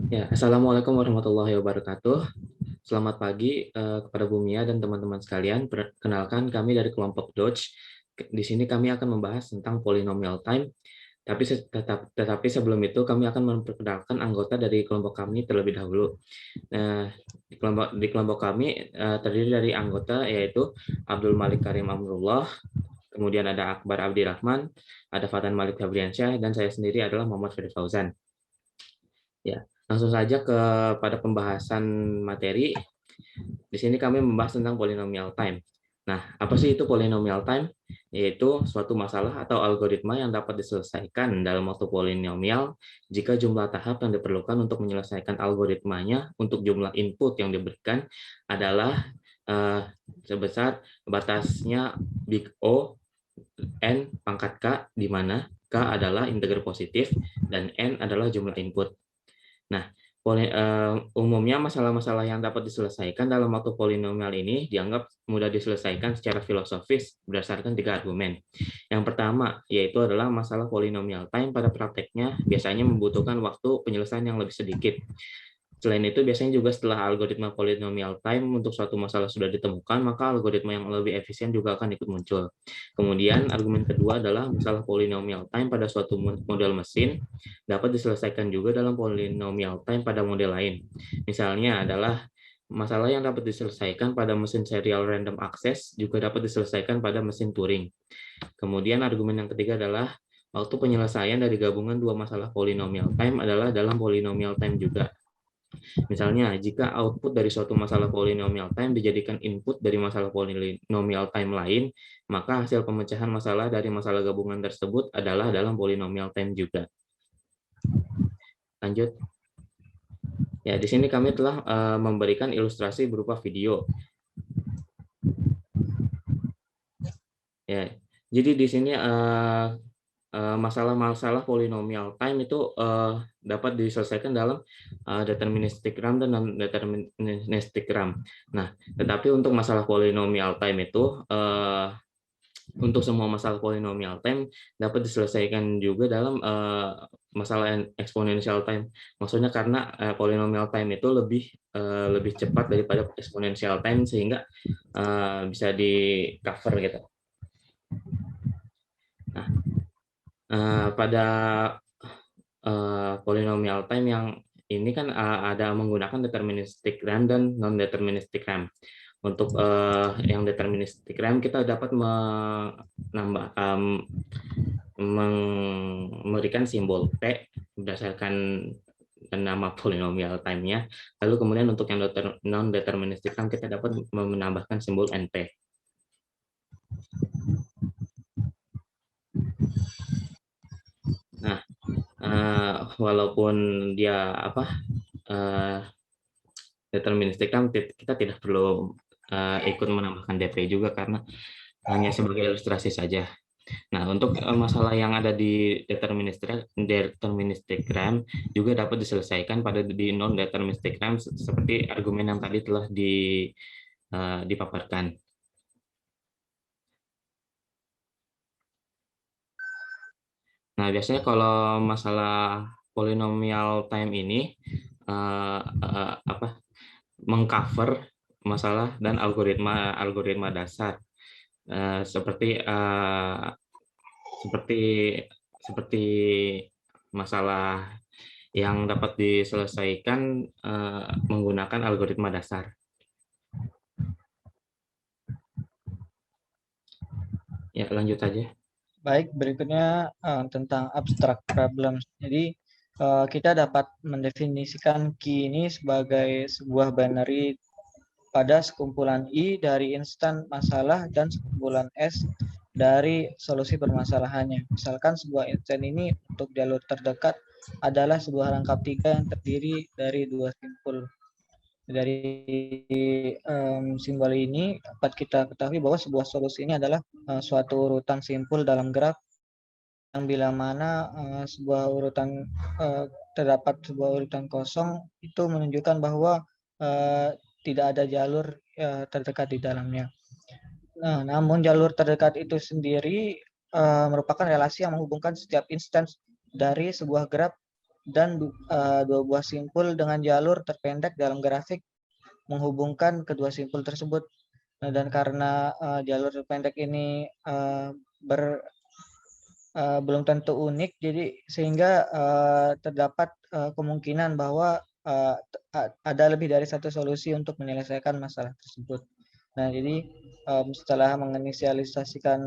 Ya, Assalamualaikum warahmatullahi wabarakatuh. Selamat pagi kepada Bumia dan teman-teman sekalian. Perkenalkan, kami dari kelompok Dodge. Di sini kami akan membahas tentang polynomial time. Tetapi sebelum itu kami akan memperkenalkan anggota dari kelompok kami terlebih dahulu. Nah, di kelompok kami terdiri dari anggota yaitu Abdul Malik Karim Amrullah, kemudian ada Akbar Abdirrahman, ada Fatan Malik Fabriansyah, dan saya sendiri adalah Muhammad Firdaus Fauzan. Ya, langsung saja kepada pembahasan materi. Di sini kami membahas tentang polynomial time. Nah, apa sih itu polynomial time? Yaitu suatu masalah atau algoritma yang dapat diselesaikan dalam waktu polinomial jika jumlah tahap yang diperlukan untuk menyelesaikan algoritmanya untuk jumlah input yang diberikan adalah sebesar batasnya big O n pangkat k, di mana k adalah integer positif dan n adalah jumlah input. Nah, umumnya masalah-masalah yang dapat diselesaikan dalam waktu polinomial ini dianggap mudah diselesaikan secara filosofis berdasarkan 3 argumen. Yang pertama, yaitu adalah masalah polinomial time pada prakteknya biasanya membutuhkan waktu penyelesaian yang lebih sedikit. Selain itu, biasanya juga setelah algoritma polynomial time untuk suatu masalah sudah ditemukan, maka algoritma yang lebih efisien juga akan ikut muncul. Kemudian, argumen kedua adalah masalah polynomial time pada suatu model mesin dapat diselesaikan juga dalam polynomial time pada model lain. Misalnya adalah masalah yang dapat diselesaikan pada mesin serial random access juga dapat diselesaikan pada mesin Turing. Kemudian, argumen yang ketiga adalah waktu penyelesaian dari gabungan dua masalah polynomial time adalah dalam polynomial time juga. Misalnya, jika output dari suatu masalah polynomial time dijadikan input dari masalah polynomial time lain, maka hasil pemecahan masalah dari masalah gabungan tersebut adalah dalam polynomial time juga. Lanjut. Ya, di sini kami telah memberikan ilustrasi berupa video. Ya, jadi di sini masalah-masalah polynomial time itu dapat diselesaikan dalam deterministic RAM dan non-deterministic RAM. Nah, tetapi untuk masalah polynomial time itu untuk semua masalah polynomial time dapat diselesaikan juga dalam masalah exponential time. Maksudnya karena polynomial time itu lebih cepat daripada exponential time sehingga bisa di cover gitu. Nah, pada polynomial time yang ini kan ada menggunakan deterministic RAM dan non-deterministic RAM. Untuk yang deterministic RAM kita dapat memberikan simbol T berdasarkan nama polynomial time-nya. Lalu kemudian untuk yang non-deterministic RAM kita dapat menambahkan simbol NP. Nah, walaupun dia deterministik RAM, kita tidak perlu ikut menambahkan DP juga karena hanya sebagai ilustrasi saja. Nah, untuk masalah yang ada di deterministic RAM juga dapat diselesaikan pada di non-deterministic RAM seperti argumen yang tadi telah dipaparkan. Nah, biasanya kalau masalah polynomial time ini mengcover masalah dan algoritma dasar seperti masalah yang dapat diselesaikan menggunakan algoritma dasar. Ya, lanjut saja. Baik, berikutnya tentang abstract problems. Jadi kita dapat mendefinisikan key ini sebagai sebuah binary pada sekumpulan I dari instan masalah dan sekumpulan S dari solusi permasalahannya. Misalkan sebuah instan ini untuk jalur terdekat adalah sebuah rangkap 3 yang terdiri dari 2 simpul. Dari simbol ini dapat kita ketahui bahwa sebuah solusi ini adalah suatu urutan simpul dalam graf yang bila mana terdapat sebuah urutan kosong itu menunjukkan bahwa tidak ada jalur terdekat di dalamnya. Nah, namun jalur terdekat itu sendiri merupakan relasi yang menghubungkan setiap instance dari sebuah graf dan dua buah simpul dengan jalur terpendek dalam grafik menghubungkan kedua simpul tersebut. Nah, dan karena jalur terpendek ini belum tentu unik, jadi sehingga terdapat kemungkinan bahwa ada lebih dari satu solusi untuk menyelesaikan masalah tersebut. Nah, jadi setelah menginisialisasikan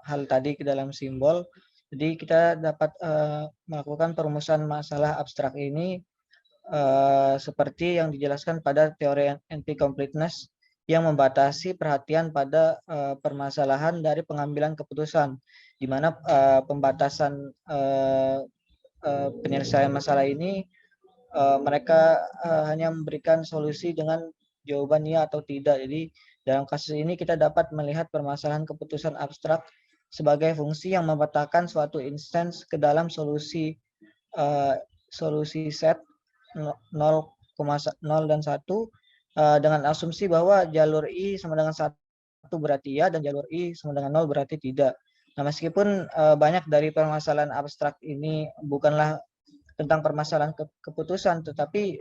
hal tadi ke dalam simbol, jadi kita dapat melakukan perumusan masalah abstrak ini seperti yang dijelaskan pada teori NP-completeness yang membatasi perhatian pada permasalahan dari pengambilan keputusan, di mana pembatasan penyelesaian masalah ini mereka hanya memberikan solusi dengan jawaban ya atau tidak. Jadi dalam kasus ini kita dapat melihat permasalahan keputusan abstrak sebagai fungsi yang memetakan suatu instance ke dalam solusi set 0, 0 dan 1 dengan asumsi bahwa jalur I sama dengan 1 berarti ya dan jalur I sama dengan 0 berarti tidak. Nah, meskipun banyak dari permasalahan abstrak ini bukanlah tentang permasalahan keputusan, tetapi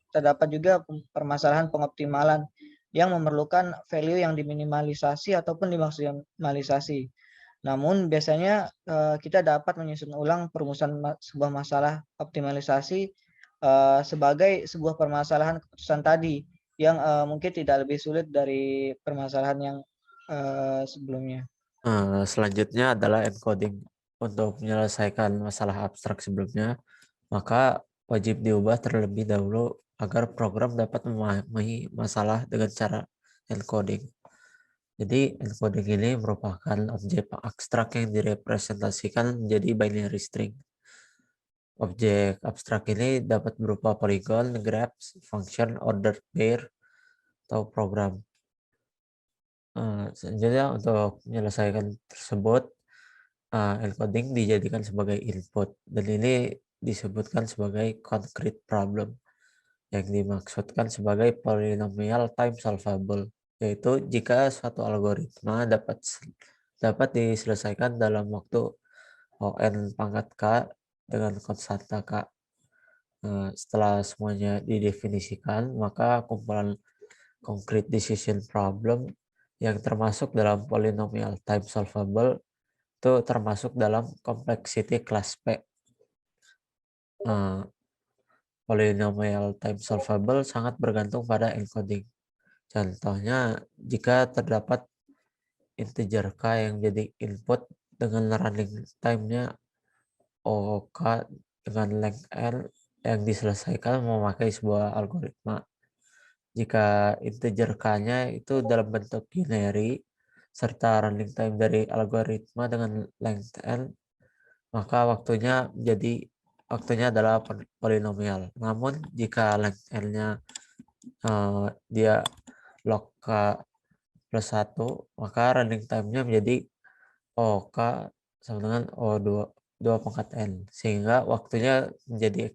terdapat juga permasalahan pengoptimalan yang memerlukan value yang diminimalisasi ataupun dimaksimalisasi. Namun biasanya kita dapat menyusun ulang perumusan sebuah masalah optimalisasi sebagai sebuah permasalahan keputusan tadi yang mungkin tidak lebih sulit dari permasalahan yang sebelumnya. Selanjutnya adalah encoding. Untuk menyelesaikan masalah abstrak sebelumnya, maka wajib diubah terlebih dahulu agar program dapat memahami masalah dengan cara encoding. Jadi encoding ini merupakan objek abstrak yang direpresentasikan menjadi binary string. Objek abstrak ini dapat berupa polygon, graphs, function, ordered pair, atau program. Selanjutnya untuk menyelesaikan tersebut, encoding dijadikan sebagai input, dan ini disebutkan sebagai concrete problem yang dimaksudkan sebagai polynomial time solvable, yaitu jika suatu algoritma dapat diselesaikan dalam waktu on pangkat k dengan konstanta k. Setelah semuanya didefinisikan, maka kumpulan concrete decision problem yang termasuk dalam polynomial time solvable itu termasuk dalam complexity class P. Polynomial time solvable sangat bergantung pada encoding. Contohnya, jika terdapat integer k yang jadi input dengan running time-nya OK dengan length L yang diselesaikan memakai sebuah algoritma. Jika integer k-nya itu dalam bentuk unary serta running time dari algoritma dengan length L, maka waktunya adalah polinomial. Namun jika length L-nya dia log k plus 1, maka running time-nya menjadi OK sama dengan O2 pangkat N, sehingga waktunya menjadi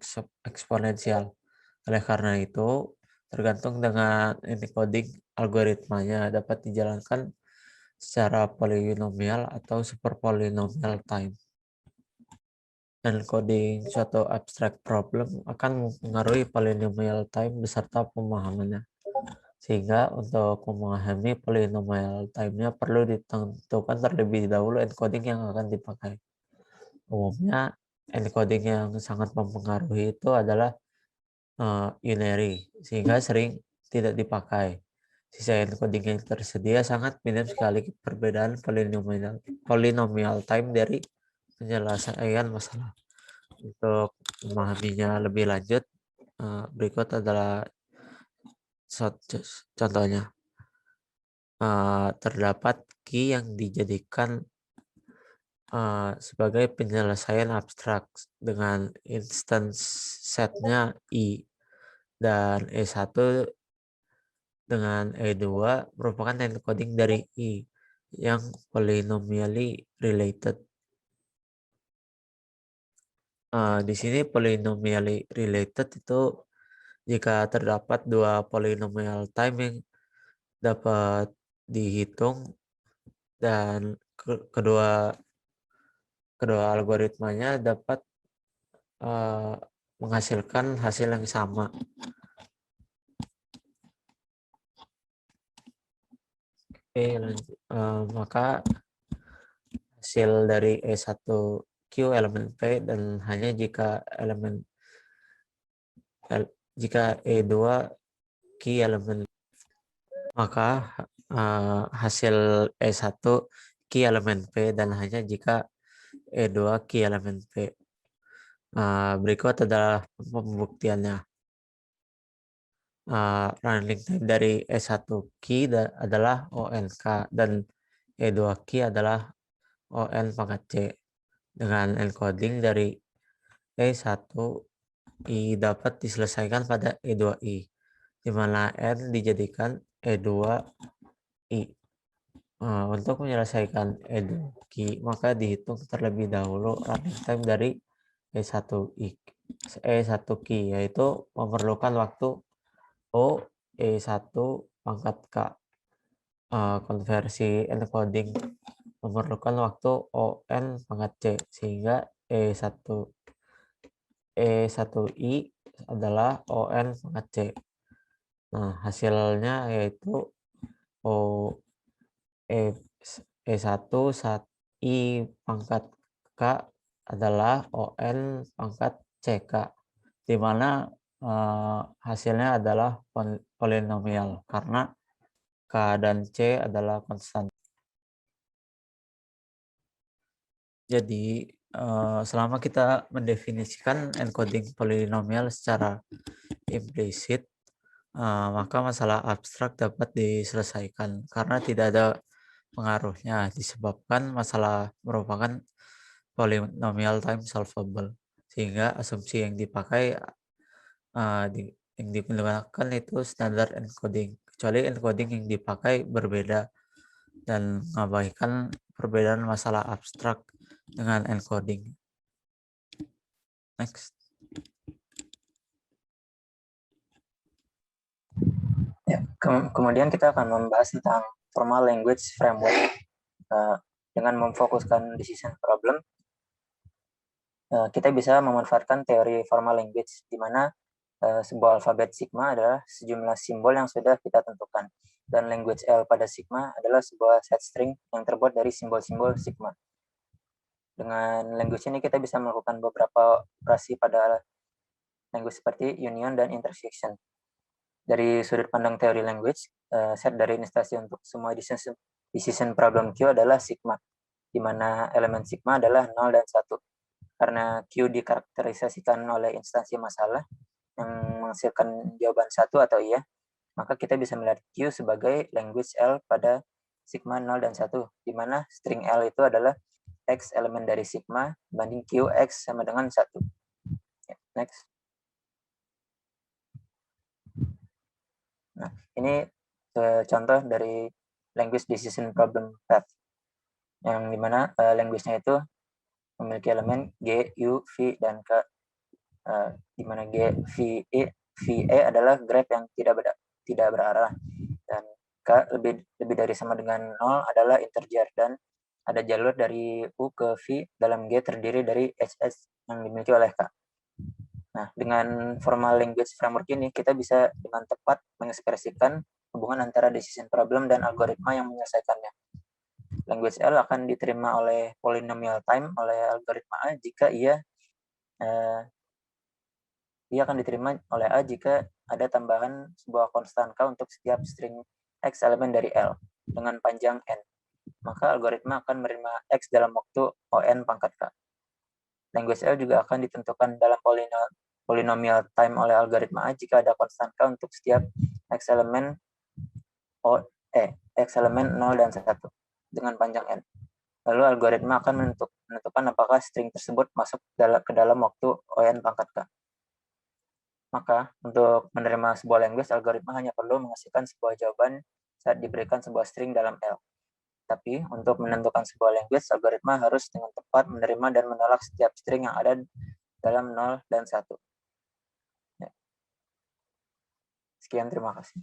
eksponensial. Oleh karena itu, tergantung dengan encoding algoritmanya dapat dijalankan secara polinomial atau superpolynomial time. Encoding suatu abstract problem akan mempengaruhi polynomial time beserta pemahamannya. Sehingga untuk memahami polynomial time-nya perlu ditentukan terlebih dahulu encoding yang akan dipakai. Umumnya encoding yang sangat mempengaruhi itu adalah unary, sehingga sering tidak dipakai. Sisa encoding yang tersedia sangat minim sekali perbedaan polynomial time dari penyelesaian masalah. Untuk memahaminya lebih lanjut, berikut adalah contohnya. Terdapat key yang dijadikan sebagai penyelesaian abstrak dengan instance setnya I, dan E1 dengan E2 merupakan encoding dari I yang polynomially related. Di sini polynomially related itu jika terdapat dua polynomial time yang dapat dihitung dan kedua kedua algoritmanya dapat menghasilkan hasil yang sama. Oke, lanjut. Maka hasil dari E1Q elemen P dan hanya jika E2 Q elemen, maka hasil E1 Q elemen P dan hanya jika E2 Q elemen P. Berikut adalah pembuktiannya. Running time dari E1 key adalah ONK dan E2 key adalah ON pangkat C. Dengan encoding dari E1 I dapat diselesaikan pada E2 I, di mana N dijadikan E2 I. Untuk menyelesaikan E2 key, maka dihitung terlebih dahulu running time dari E1 key, yaitu memerlukan waktu O E1 pangkat K. Konversi encoding memerlukan waktu ON pangkat C, sehingga E1I adalah ON pangkat C. Nah, hasilnya yaitu E1 I pangkat K adalah ON pangkat CK, di mana hasilnya adalah polinomial karena K dan C adalah konstan. Jadi selama kita mendefinisikan encoding polinomial secara implisit, maka masalah abstrak dapat diselesaikan karena tidak ada pengaruhnya disebabkan masalah merupakan polynomial time solvable, sehingga asumsi yang dipakai yang digunakan itu standar encoding, kecuali encoding yang dipakai berbeda dan mengabaikan perbedaan masalah abstrak dengan encoding. Next. Ya, kemudian kita akan membahas tentang formal language framework dengan memfokuskan decision problem. Kita bisa memanfaatkan teori formal language, di mana sebuah alfabet sigma adalah sejumlah simbol yang sudah kita tentukan, dan language L pada sigma adalah sebuah set string yang terbuat dari simbol-simbol sigma. Dengan language ini kita bisa melakukan beberapa operasi pada language seperti union dan intersection. Dari sudut pandang teori language, set dari instansi untuk semua decision problem Q adalah sigma, di mana elemen sigma adalah 0 dan 1. Karena Q dikarakterisasikan oleh instansi masalah yang menghasilkan jawaban 1 atau iya, maka kita bisa melihat Q sebagai language L pada sigma 0 dan 1, di mana string L itu adalah X elemen dari sigma banding Q X sama dengan 1. Next. Nah, ini contoh dari language decision problem path, yang dimana language-nya itu memiliki elemen G, U, V, dan K, di mana G, V, E adalah graph yang tidak berarah, dan K lebih dari sama dengan 0 adalah integer, dan ada jalur dari U ke V dalam G terdiri dari HS yang dimiliki oleh K. Nah, dengan formal language framework ini, kita bisa dengan tepat mengekspresikan hubungan antara decision problem dan algoritma yang menyelesaikannya. Language L akan diterima oleh polynomial time oleh algoritma A jika ia akan diterima oleh A jika ada tambahan sebuah konstan K untuk setiap string X elemen dari L dengan panjang N. Maka algoritma akan menerima X dalam waktu ON pangkat K. Language L juga akan ditentukan dalam polynomial time oleh algoritma A jika ada konstan K untuk setiap X elemen X elemen 0 dan 1 dengan panjang N. Lalu algoritma akan menentukan apakah string tersebut masuk ke dalam waktu ON pangkat K. Maka untuk menerima sebuah language, algoritma hanya perlu menghasilkan sebuah jawaban saat diberikan sebuah string dalam L. Tapi untuk menentukan sebuah language, algoritma harus dengan tepat menerima dan menolak setiap string yang ada dalam 0 dan 1. Sekian, terima kasih.